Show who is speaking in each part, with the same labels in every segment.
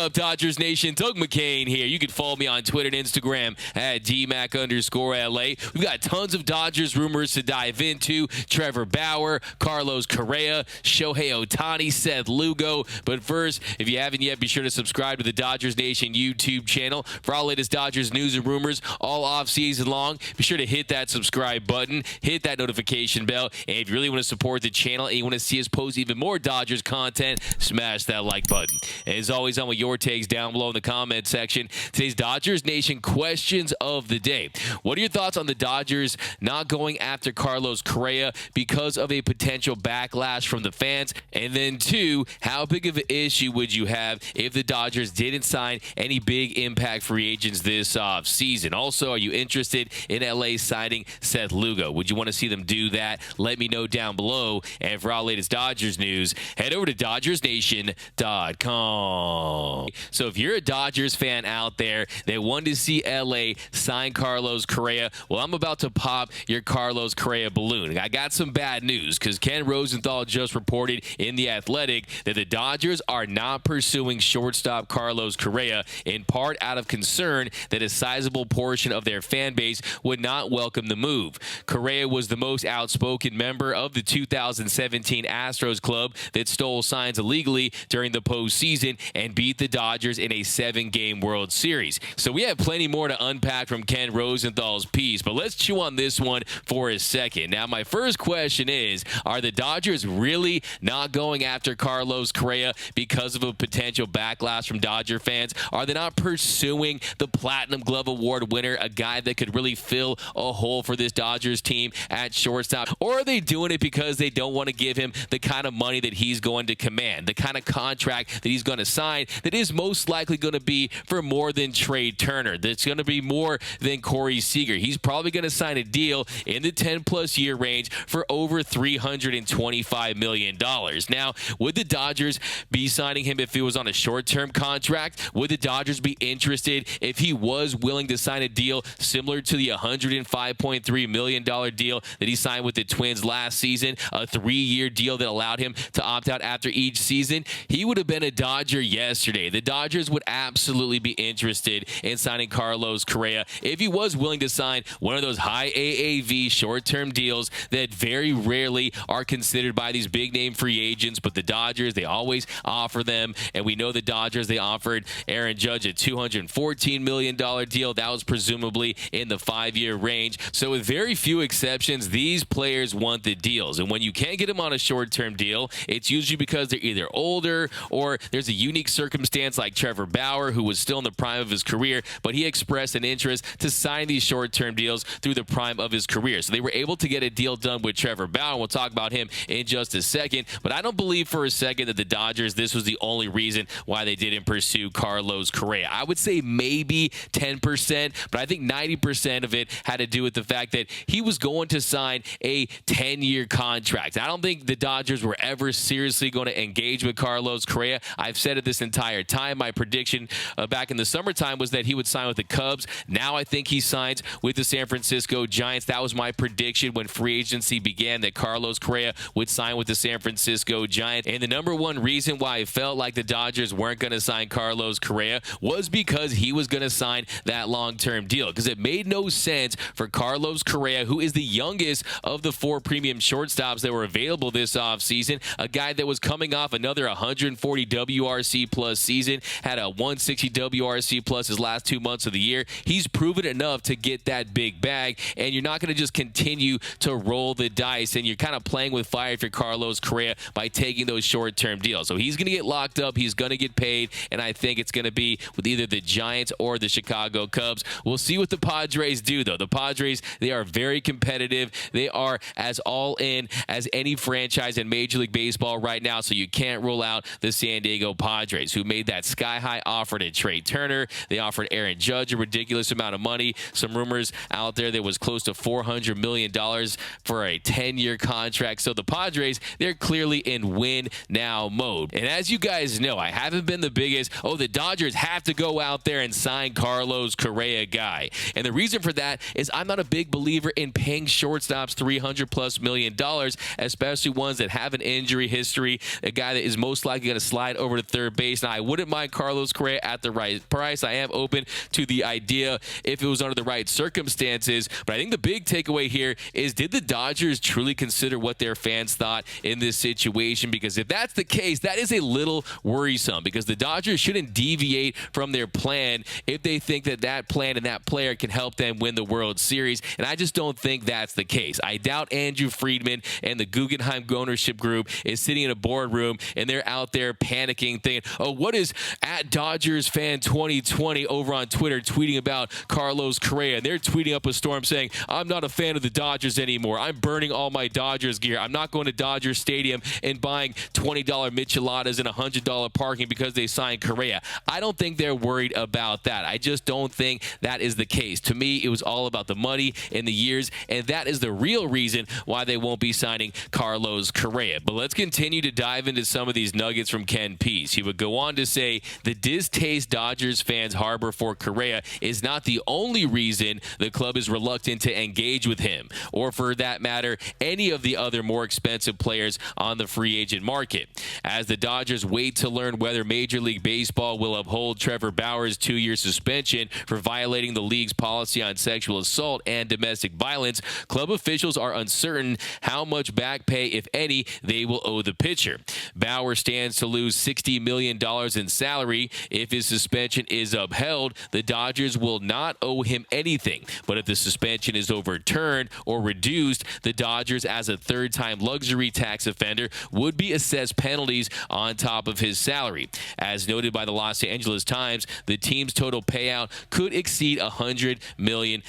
Speaker 1: up, Dodgers Nation? Doug McCain here. You can follow me on Twitter and Instagram at DMac_LA. We've got tons of Dodgers rumors to dive into. Trevor Bauer, Carlos Correa, Shohei Ohtani, Seth Lugo. But first, if you haven't yet, be sure to subscribe to the Dodgers Nation YouTube channel for all latest Dodgers news and rumors all off-season long. Be sure to hit that subscribe button, hit that notification bell, and if you really want to support the channel and you want to see us post even more Dodgers content, smash that like button. And as always, I want your takes down below in the comment section. Today's Dodgers Nation questions of the day. What are your thoughts on the Dodgers not going after Carlos Correa because of a potential backlash from the fans? And then two, how big of an issue would you have if the Dodgers didn't sign any big impact free agents this offseason? Also, are you interested in LA signing Seth Lugo? Would you want to see them do that? Let me know down below. And for all latest Dodgers news, head over to DodgersNation.com. So if you're a Dodgers fan out there that wanted to see LA sign Carlos Correa, well, I'm about to pop your Carlos Correa balloon. I got some bad news because Ken Rosenthal just reported in The Athletic that the Dodgers are not pursuing shortstop Carlos Correa, in part out of concern that a sizable portion of their fan base would not welcome the move. Correa was the most outspoken member of the 2017 Astros club that stole signs illegally during the postseason and beat the Dodgers in a 7-game World Series. So we have plenty more to unpack from Ken Rosenthal's piece, but let's chew on this one for a second. Now, my first question is, are the Dodgers really not going after Carlos Correa because of a potential backlash from Dodger fans? Are they not pursuing the Platinum Glove Award winner, a guy that could really fill a hole for this Dodgers team at shortstop? Or are they doing it because they don't want to give him the kind of money that he's going to command, the kind of contract that he's going to sign that is most likely going to be for more than Trey Turner, that's going to be more than Corey Seager? He's probably going to sign a deal in the 10-plus year range for over $325 million. Now, would the Dodgers be signing him if it was on a short-term contract? Would the Dodgers be interested if he was willing to sign a deal similar to the $105.3 million deal that he signed with the Twins last season, a 3-year deal that allowed him to opt out after each season? He would have been a Dodger yesterday. The Dodgers would absolutely be interested in signing Carlos Correa if he was willing to sign one of those high AAV short-term deals that very rarely are considered by these big-name free agents, but the Dodgers, they always offer them. And we know the Dodgers, they offered Aaron Judge a $214 million deal. That was presumably in the 5-year range. So with very few exceptions, these players want the deals. And when you can't get them on a short-term deal, it's usually because they're either older or there's a unique circumstance like Trevor Bauer, who was still in the prime of his career, but he expressed an interest to sign these short-term deals through the prime of his career. So they were able to get a deal done with Trevor Bauer. We'll talk about him in just a second. But I don't believe for a second that the Dodgers, this was the only reason why they didn't pursue Carlos Correa. I would say maybe 10%, but I think 90% of it had to do with the fact that he was going to sign a 10-year contract. I don't think the Dodgers were ever seriously going to engage with Carlos Correa. I've said it this entire time. My prediction back in the summertime was that he would sign with the Cubs. Now I think he signs with the San Francisco Giants. That was my prediction when free agency began, that Carlos Correa would sign with the San Francisco Giants. And the number one reason why I felt like the Dodgers weren't going to sign Carlos Correa was because he was going to sign that long-term deal. Because it made no sense for Carlos Correa, who is the youngest of the 4 premium shortstops that were available this offseason, a guy that was coming off another 140 WRC plus season, had a 160 WRC plus his last 2 months of the year. He's proven enough to get that big bag, and you're not going to just continue to roll the dice, and you're kind of playing with fire if you're Carlos Correa by taking those short-term deals. So he's going to get locked up, he's going to get paid, and I think it's going to be with either the Giants or the Chicago Cubs. We'll see what the Padres do, though. The Padres, they are very competitive. They are as all-in as any franchise in Major League Baseball right now, so you can't rule out the San Diego Padres, who made that sky-high offer to Trey Turner. They offered Aaron Judge a ridiculous amount of money. Some rumors out there that was close to $400 million for a 10-year contract. So the Padres, they're clearly in win-now mode. And as you guys know, I haven't been the biggest, the Dodgers have to go out there and sign Carlos Correa guy. And the reason for that is I'm not a big believer in paying shortstops $300+ million, especially ones that have an injury history, a guy that is most likely going to slide over to third base. Now, I wouldn't wouldn't mind Carlos Correa at the right price. I am open to the idea if it was under the right circumstances. But I think the big takeaway here is, did the Dodgers truly consider what their fans thought in this situation? Because if that's the case, that is a little worrisome, because the Dodgers shouldn't deviate from their plan if they think that that plan and that player can help them win the World Series. And I just don't think that's the case. I doubt Andrew Friedman and the Guggenheim ownership group is sitting in a boardroom and they're out there panicking, thinking, oh, what is at Dodgers fan 2020 over on Twitter tweeting about Carlos Correa? And they're tweeting up a storm saying, I'm not a fan of the Dodgers anymore. I'm burning all my Dodgers gear. I'm not going to Dodger Stadium and buying $20 micheladas and $100 parking because they signed Correa. I don't think they're worried about that. I just don't think that is the case. To me, it was all about the money and the years, and that is the real reason why they won't be signing Carlos Correa. But let's continue to dive into some of these nuggets from Ken Pease. He would go on to say the distaste Dodgers fans harbor for Correa is not the only reason the club is reluctant to engage with him, or for that matter, any of the other more expensive players on the free agent market. As the Dodgers wait to learn whether Major League Baseball will uphold Trevor Bauer's 2-year suspension for violating the league's policy on sexual assault and domestic violence, club officials are uncertain how much back pay, if any, they will owe the pitcher. Bauer stands to lose $60 million in salary. If his suspension is upheld, the Dodgers will not owe him anything. But if the suspension is overturned or reduced, the Dodgers, as a third-time luxury tax offender, would be assessed penalties on top of his salary. As noted by the Los Angeles Times, the team's total payout could exceed $100 million.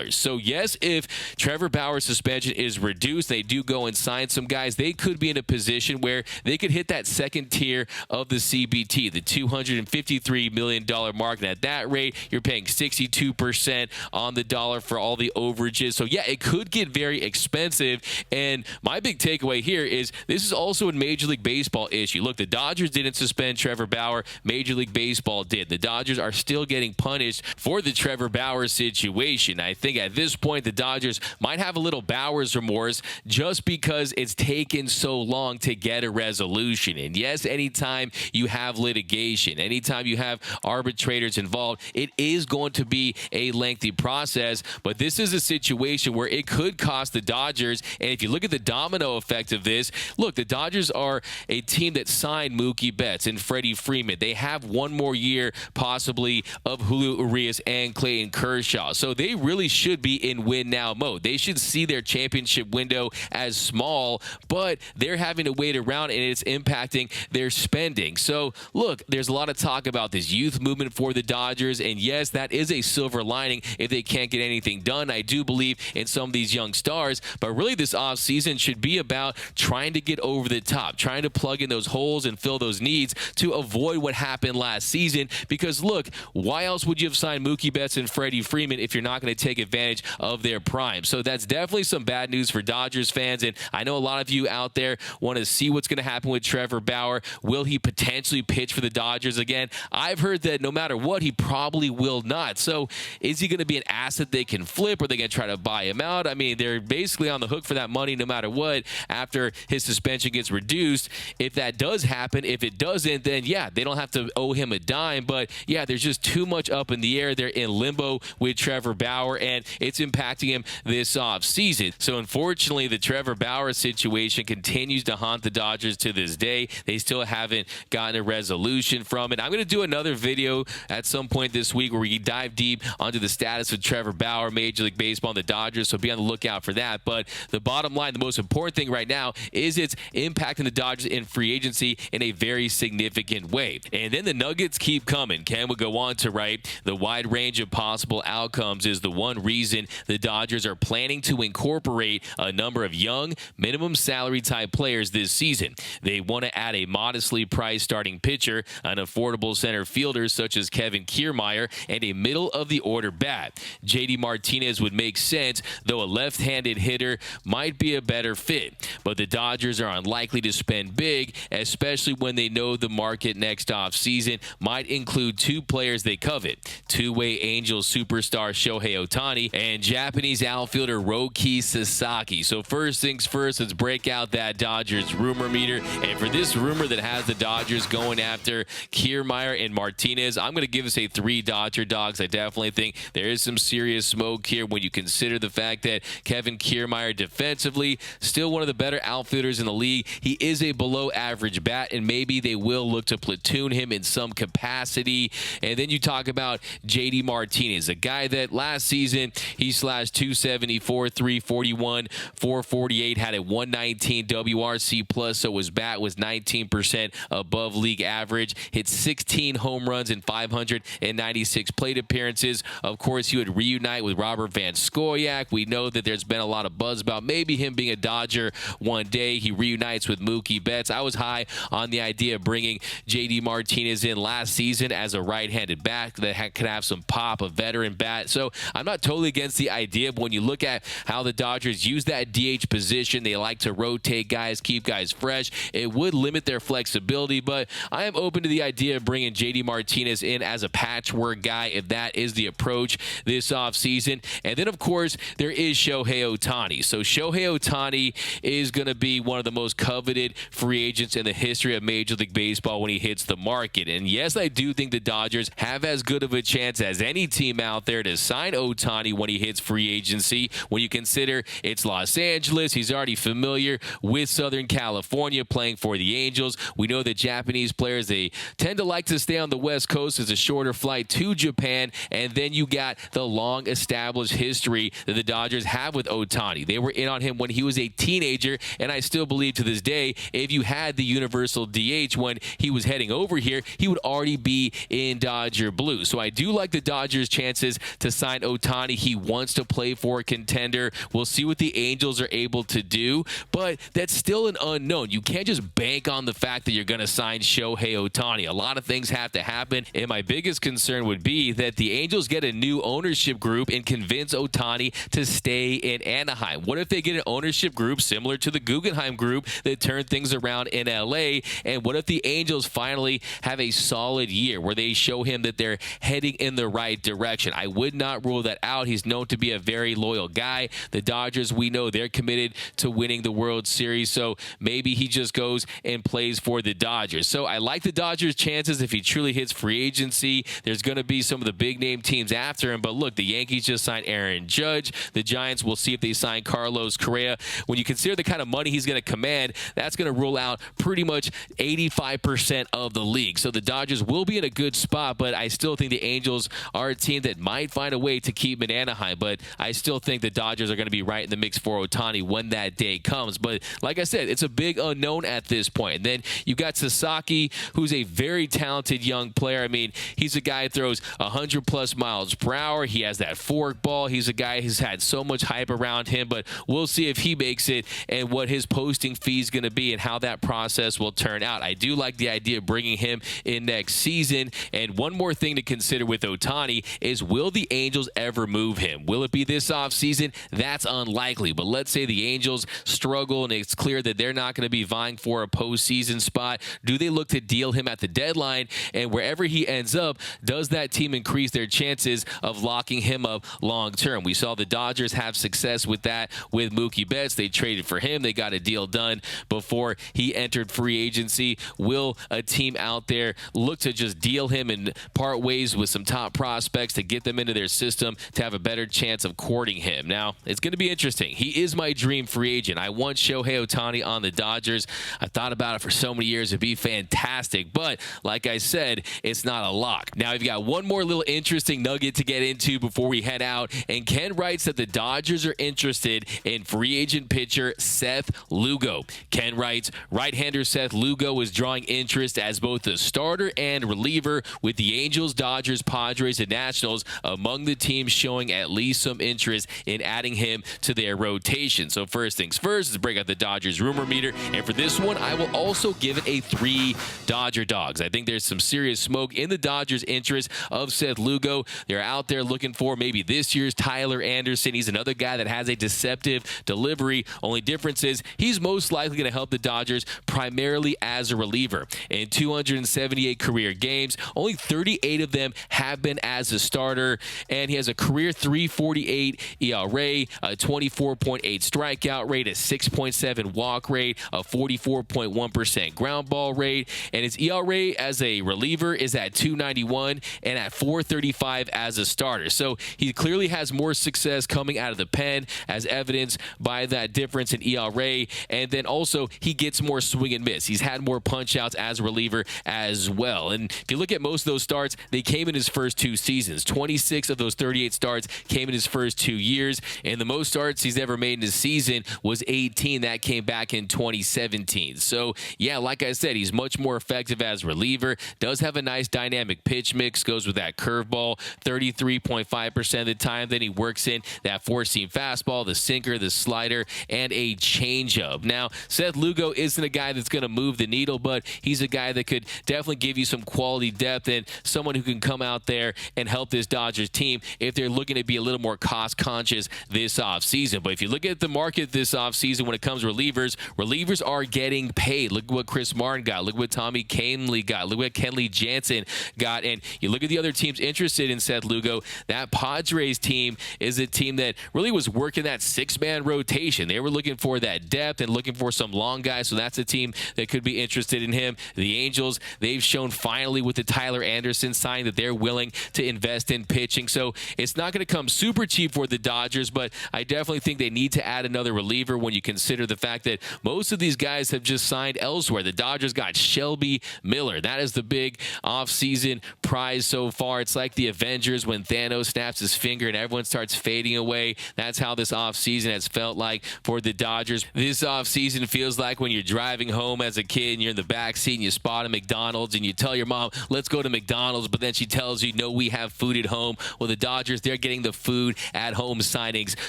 Speaker 1: So yes, if Trevor Bauer's suspension is reduced, they do go and sign some guys, they could be in a position where they could hit that second tier of the CBT, the $253 million mark. And at that rate, you're paying 62% on the dollar for all the overages. So yeah, it could get very expensive. And my big takeaway here is this is also a Major League Baseball issue. Look, the Dodgers didn't suspend Trevor Bauer. Major League Baseball did. The Dodgers are still getting punished for the Trevor Bauer situation. I think at this point, the Dodgers might have a little Bauer's remorse just because it's taken so long to get a resolution. And yes, anytime you have litigation, anytime you have arbitrators involved, it is going to be a lengthy process. But this is a situation where it could cost the Dodgers. And if you look at the domino effect of this, look, the Dodgers are a team that signed Mookie Betts and Freddie Freeman. They have one more year possibly of Julio Urias and Clayton Kershaw. So they really should be in win-now mode. They should see their championship window as small, but they're having to wait around, and it's impacting their spending. So, look, there's a lot of talk about this youth movement for the Dodgers, and yes, that is a silver lining if they can't get anything done. I do believe in some of these young stars, but really this offseason should be about trying to get over the top, trying to plug in those holes and fill those needs to avoid what happened last season. Because, look, why else would you have signed Mookie Betts and Freddie Freeman if you're not going to take advantage of their prime? So that's definitely some bad news for Dodgers fans, and I know a lot of you out there want to see what's going to happen with Trevor Bauer. Will he potentially pitch for the Dodgers again? I've heard that no matter what, he probably will not. So is he going to be an asset they can flip, or are they going to try to buy him out? I mean, they're basically on the hook for that money no matter what after his suspension gets reduced. If that does happen, if it doesn't, then yeah, they don't have to owe him a dime. But yeah, there's just too much up in the air. They're in limbo with Trevor Bauer, and it's impacting him this offseason. So unfortunately, the Trevor Bauer situation continues to haunt the Dodgers to this day. They still haven't gotten a resolution from it. I'm going to do another video at some point this week where we dive deep onto the status of Trevor Bauer, Major League Baseball, and the Dodgers, so be on the lookout for that. But the bottom line, the most important thing right now is it's impacting the Dodgers in free agency in a very significant way. And then the Nuggets keep coming. Ken would go on to write, the wide range of possible outcomes is the one reason the Dodgers are planning to incorporate a number of young, minimum salary type players this season. They want to add a modestly priced starting pitcher, an affordable center fielder such as Kevin Kiermaier, and a middle-of-the-order bat. JD Martinez would make sense, though a left-handed hitter might be a better fit. But the Dodgers are unlikely to spend big, especially when they know the market next offseason might include two players they covet, two-way Angels superstar Shohei Ohtani and Japanese outfielder Roki Sasaki. So first things first, let's break out that Dodgers rumor meter. And for this rumor that has the Dodgers going after after Kiermaier and Martinez. I'm going to give us a 3 Dodger dogs. I definitely think there is some serious smoke here when you consider the fact that Kevin Kiermaier defensively, still one of the better outfielders in the league. He is a below-average bat, and maybe they will look to platoon him in some capacity. And then you talk about J.D. Martinez, a guy that last season he slashed 274, 341, 448, had a 119 WRC plus, so his bat was 19% above league average, hit 16 home runs in 596 plate appearances. Of course, he would reunite with Robert Van Scoyoc. We know that there's been a lot of buzz about maybe him being a Dodger one day. He reunites with Mookie Betts. I was high on the idea of bringing J.D. Martinez in last season as a right-handed bat that could have some pop, a veteran bat. So I'm not totally against the idea, but when you look at how the Dodgers use that DH position, they like to rotate guys, keep guys fresh. It would limit their flexibility, but I am open to the idea of bringing J.D. Martinez in as a patchwork guy if that is the approach this offseason. And then, of course, there is Shohei Ohtani. So Shohei Ohtani is going to be one of the most coveted free agents in the history of Major League Baseball when he hits the market. And yes, I do think the Dodgers have as good of a chance as any team out there to sign Ohtani when he hits free agency. When you consider it's Los Angeles, he's already familiar with Southern California playing for the Angels. We know that Japanese players, they tend to like to stay on the West Coast as a shorter flight to Japan. And then you got the long-established history that the Dodgers have with Ohtani. They were in on him when he was a teenager, and I still believe to this day, if you had the universal DH when he was heading over here, he would already be in Dodger blue. So I do like the Dodgers' chances to sign Ohtani. He wants to play for a contender. We'll see what the Angels are able to do, but that's still an unknown. You can't just bank on the fact that you're going to sign Shohei Ohtani. A lot of things have to happen, and my biggest concern would be that the Angels get a new ownership group and convince Ohtani to stay in Anaheim. What if they get an ownership group similar to the Guggenheim group that turned things around in LA? And what if the Angels finally have a solid year where they show him that they're heading in the right direction? I would not rule that out. He's known to be a very loyal guy. The Dodgers, we know they're committed to winning the World Series, so maybe he just goes and plays for the Dodgers. So I like the Dodgers' chances if he truly hits free agency. There's going to be some of the big-name teams after him, but look, the Yankees just signed Aaron Judge. The Giants, will see if they sign Carlos Correa. When you consider the kind of money he's going to command, that's going to rule out pretty much 85% of the league. So the Dodgers will be in a good spot, but I still think the Angels are a team that might find a way to keep him in Anaheim. But I still think the Dodgers are going to be right in the mix for Ohtani when that day comes. But like I said, it's a big unknown at this point. And then you got Sasaki, who's a very talented young player. I mean, he's a guy that throws 100-plus miles per hour. He has that fork ball. He's a guy who's had so much hype around him, but we'll see if he makes it and what his posting fee is going to be and how that process will turn out. I do like the idea of bringing him in next season. And one more thing to consider with Ohtani is, will the Angels ever move him? Will it be this offseason? That's unlikely. But let's say the Angels struggle and it's clear that they're not going to be vying for a postseason spot. Do they look to deal him at the deadline? And wherever he ends up, does that team increase their chances of locking him up long term? We saw the Dodgers have success with that with Mookie Betts. They traded for him. They got a deal done before he entered free agency. Will a team out there look to just deal him and part ways with some top prospects to get them into their system to have a better chance of courting him? Now, it's going to be interesting. He is my dream free agent. I want Shohei Ohtani on the Dodgers. I've thought about it for so many years. It'd be fantastic. But like I said, it's not a lock. Now, we've got one more little interesting nugget to get into before we head out. And Ken writes that the Dodgers are interested in free agent pitcher Seth Lugo. Ken writes, right-hander Seth Lugo is drawing interest as both a starter and reliever, with the Angels, Dodgers, Padres, and Nationals among the teams showing at least some interest in adding him to their rotation. So first things first, let's break out the Dodgers rumor meter. And for this one, I will also give it a 3 Dodger dogs. I think there's some serious smoke in the Dodgers' interest of Seth Lugo. They're out there looking for maybe this year's Tyler Anderson. He's another guy that has a deceptive delivery. Only difference is he's most likely going to help the Dodgers primarily as a reliever. In 278 career games, only 38 of them have been as a starter, and he has a career 3.48 ERA, a 24.8 strikeout rate, a 6.7 walk rate, a 44.1% ground ball rate, and his His ERA as a reliever is at 2.91 and at 4.35 as a starter. So he clearly has more success coming out of the pen, as evidenced by that difference in ERA. And then also he gets more swing and miss. He's had more punch outs as a reliever as well. And if you look at most of those starts, they came in his first 2 seasons. 26 of those 38 starts came in his first 2 years. And the most starts he's ever made in a season was 18. That came back in 2017. So, yeah, like I said, he's much more effective as a reliever. Does have a nice dynamic pitch mix. Goes with that curveball 33.5% of the time. Then he works in that four-seam fastball, the sinker, the slider, and a changeup. Now, Seth Lugo isn't a guy that's going to move the needle, but he's a guy that could definitely give you some quality depth and someone who can come out there and help this Dodgers team if they're looking to be a little more cost-conscious this offseason. But if you look at the market this offseason when it comes to relievers are getting paid. Look what Chris Martin got. Look what Tommy Kahnle got. Look what Kenley Jansen got. And you look at the other teams interested in Seth Lugo, that Padres team is a team that really was working that 6-man rotation. They were looking for that depth and looking for some long guys, so that's a team that could be interested in him. The Angels, they've shown finally with the Tyler Anderson sign that they're willing to invest in pitching. So it's not going to come super cheap for the Dodgers, but I definitely think they need to add another reliever when you consider the fact that most of these guys have just signed elsewhere. The Dodgers got Shelby Miller. That is the big offseason prize so far. It's like the Avengers when Thanos snaps his finger and everyone starts fading away. That's how this offseason has felt like for the Dodgers. This offseason feels like when you're driving home as a kid and you're in the back seat and you spot a McDonald's and you tell your mom, let's go to McDonald's, but then she tells you, no, we have food at home. Well, the Dodgers, they're getting the food at home signings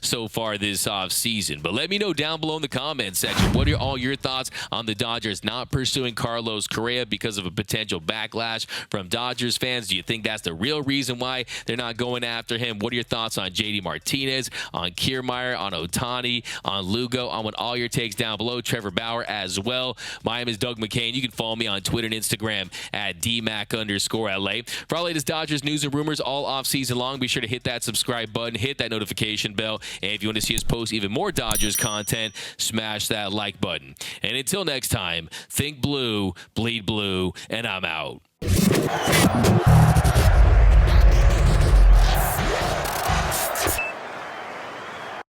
Speaker 1: so far this offseason. But let me know down below in the comments section, what are all your thoughts on the Dodgers not pursuing Carlos Correa because of a potential backlash from Dodgers fans? Do you think that's the real reason why they're not going after him? What are your thoughts on JD Martinez, on Kiermaier, on Ohtani, on Lugo? I want all your takes down below. Trevor Bauer as well. My name is Doug McCain. You can follow me on Twitter and Instagram at DMac_LA. For all latest Dodgers news and rumors all offseason long, be sure to hit that subscribe button, hit that notification bell, and if you want to see us post even more Dodgers content, smash that like button. And until next time, think blue, bleed blue, and I'm out.